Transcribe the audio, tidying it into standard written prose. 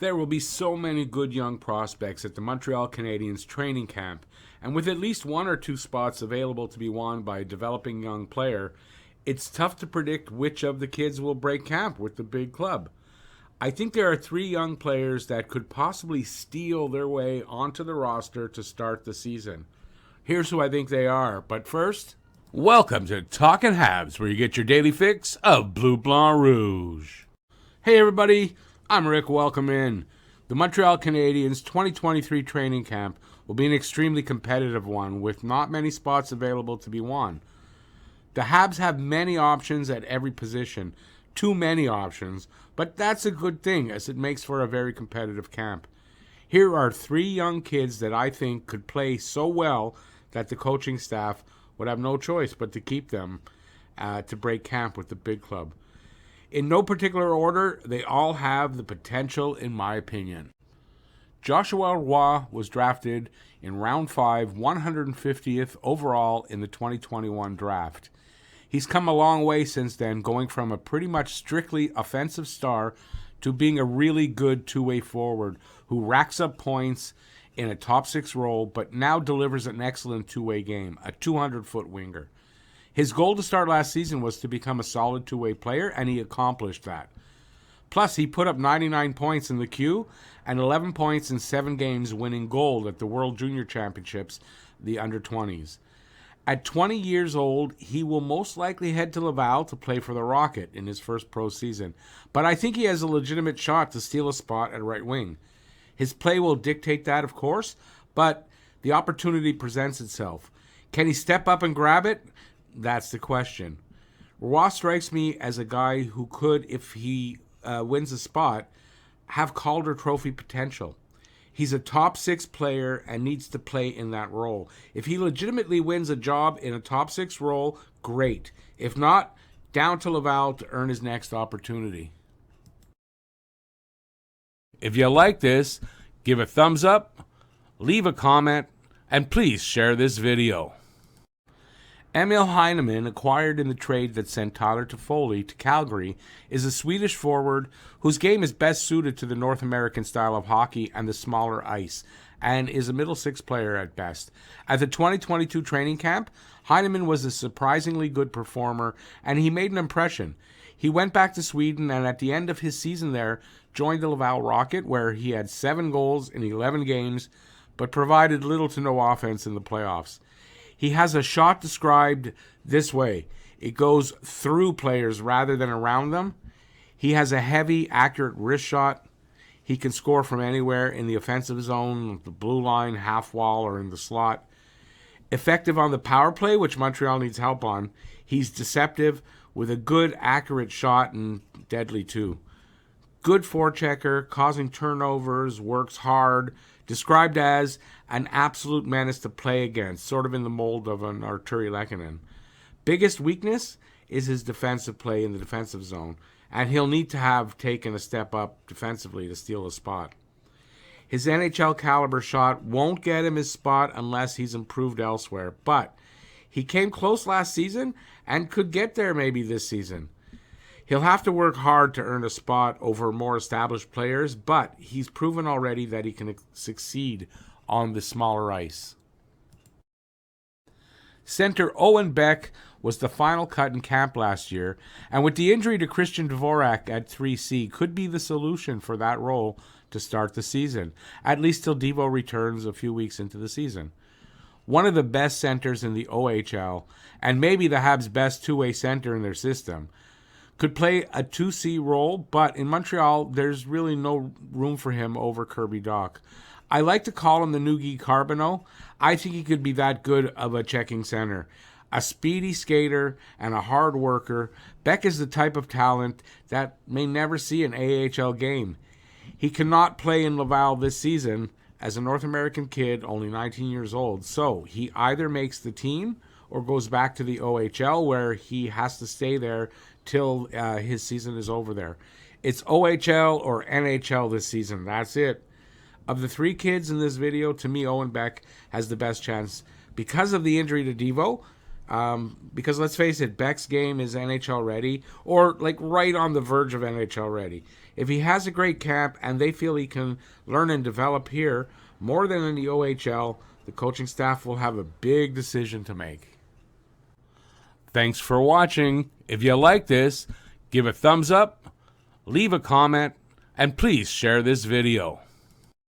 There will be so many good young prospects at the Montreal Canadiens training camp, and with at least one or two spots available to be won by a developing young player, it's tough to predict which of the kids will break camp with the big club. I think there are three young players that could possibly steal their way onto the roster to start the season. Here's who I think they are, but first, welcome to Talkin' Habs, where you get your daily fix of Bleu Blanc Rouge. Hey everybody, I'm Rick, welcome in. The Montreal Canadiens 2023 training camp will be an extremely competitive one with not many spots available to be won. The Habs have many options at every position, too many options, but that's a good thing as it makes for a very competitive camp. Here are three young kids that I think could play so well that the coaching staff would have no choice but to keep them to break camp with the big club. In no particular order, they all have the potential, in my opinion. Joshraw was drafted in round 5, 150th overall in the 2021 draft. He's come a long way since then, going from a pretty much strictly offensive star to being a really good two-way forward who racks up points in a top 6 role, but now delivers an excellent two-way game, a 200-foot winger. His goal to start last season was to become a solid two-way player, and he accomplished that. Plus, he put up 99 points in the Q and 11 points in 7 games, winning gold at the World Junior Championships, the under-20s. At 20 years old, he will most likely head to Laval to play for the Rocket in his first pro season, but I think he has a legitimate shot to steal a spot at right wing. His play will dictate that, of course, but the opportunity presents itself. Can he step up and grab it? That's the question. Roy strikes me as a guy who could, if he wins a spot, have Calder Trophy potential. He's a top 6 player and needs to play in that role. If he legitimately wins a job in a top 6 role, great. If not, down to Laval to earn his next opportunity. If you like this, give a thumbs up, leave a comment, and please share this video. Emil Heidemann, acquired in the trade that sent Tyler Toffoli to Calgary, is a Swedish forward whose game is best suited to the North American style of hockey and the smaller ice, and is a middle 6 player at best. At the 2022 training camp, Heidemann was a surprisingly good performer, and he made an impression. He went back to Sweden, and at the end of his season there, joined the Laval Rocket, where he had 7 goals in 11 games, but provided little to no offense in the playoffs. He has a shot described this way. It goes through players rather than around them. He has a heavy, accurate wrist shot. He can score from anywhere in the offensive zone, the blue line, half wall, or in the slot. Effective on the power play, which Montreal needs help on. He's deceptive with a good, accurate shot and deadly too. Good forechecker, causing turnovers, works hard, described as an absolute menace to play against, sort of in the mold of an Arturi Lehkonen. Biggest weakness is his defensive play in the defensive zone, and he'll need to have taken a step up defensively to steal a spot. His NHL caliber shot won't get him his spot unless he's improved elsewhere, but he came close last season and could get there maybe this season. He'll have to work hard to earn a spot over more established players, but he's proven already that he can succeed on the smaller ice. Center Owen Beck was the final cut in camp last year, and with the injury to Christian Dvorak at 3C, could be the solution for that role to start the season, at least till Devo returns a few weeks into the season. One of the best centers in the OHL, and maybe the Habs' best two-way center in their system, could play a 2C role, but in Montreal, there's really no room for him over Kirby Dach. I like to call him the new Guy Carbonneau. I think he could be that good of a checking center. A speedy skater and a hard worker, Beck is the type of talent that may never see an AHL game. He cannot play in Laval this season as a North American kid, only 19 years old, so he either makes the team or goes back to the OHL, where he has to stay there till his season is over there. It's OHL or NHL this season. That's it. Of the 3 kids in this video, to me, Owen Beck has the best chance because of the injury to Devo. Because let's face it, Beck's game is NHL ready, or like right on the verge of NHL ready. If he has a great camp and they feel he can learn and develop here more than in the OHL, the coaching staff will have a big decision to make. Thanks for watching. If you like this, give a thumbs up, leave a comment, and please share this video.